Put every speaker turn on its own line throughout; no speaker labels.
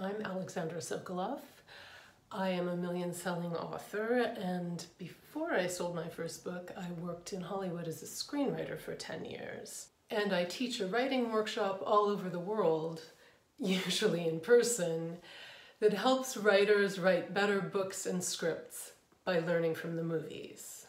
I'm Alexandra Sokolov. I am a million-selling author, and before I sold my first book, I worked in Hollywood as a screenwriter for 10 years. And I teach a writing workshop all over the world, usually in person, that helps writers write better books and scripts by learning from the movies.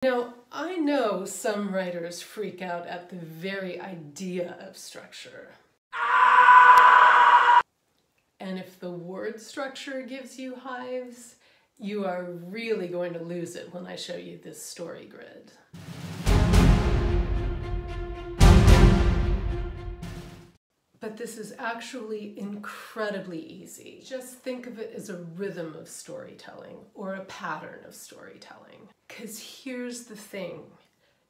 Now, I know some writers freak out at the very idea of structure. And if the word structure gives you hives, you are really going to lose it when I show you this story grid. But this is actually incredibly easy. Just think of it as a rhythm of storytelling or a pattern of storytelling. Because here's the thing,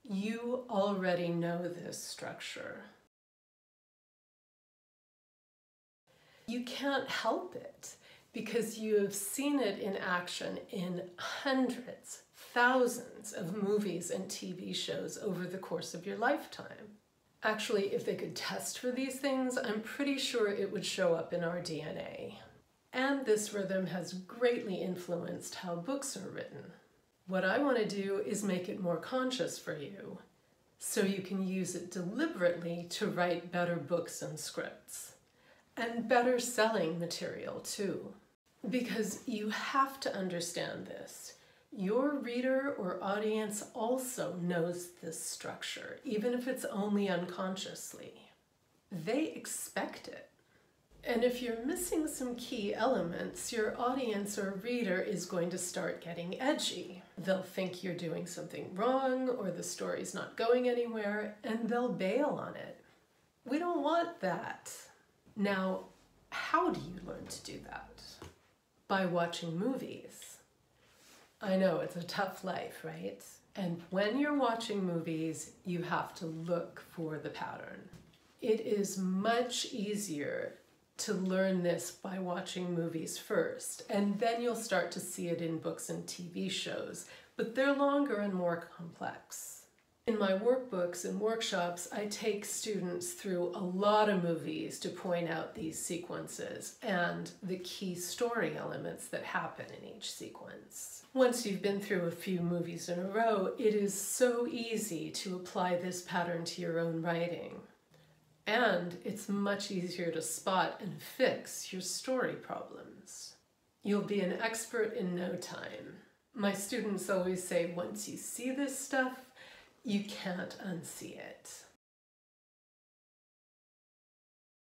you already know this structure. You can't help it because you have seen it in action in hundreds, thousands of movies and TV shows over the course of your lifetime. Actually, if they could test for these things, I'm pretty sure it would show up in our DNA. And this rhythm has greatly influenced how books are written. What I want to do is make it more conscious for you, so you can use it deliberately to write better books and scripts. And better selling material too. Because you have to understand this. Your reader or audience also knows this structure, even if it's only unconsciously. They expect it. And if you're missing some key elements, your audience or reader is going to start getting edgy. They'll think you're doing something wrong or the story's not going anywhere, and they'll bail on it. We don't want that. Now, how do you learn to do that? By watching movies. I know, it's a tough life, right? And when you're watching movies, you have to look for the pattern. It is much easier to learn this by watching movies first, and then you'll start to see it in books and TV shows, but they're longer and more complex. In my workbooks and workshops, I take students through a lot of movies to point out these sequences and the key story elements that happen in each sequence. Once you've been through a few movies in a row, it is so easy to apply this pattern to your own writing. And it's much easier to spot and fix your story problems. You'll be an expert in no time. My students always say, once you see this stuff, you can't unsee it.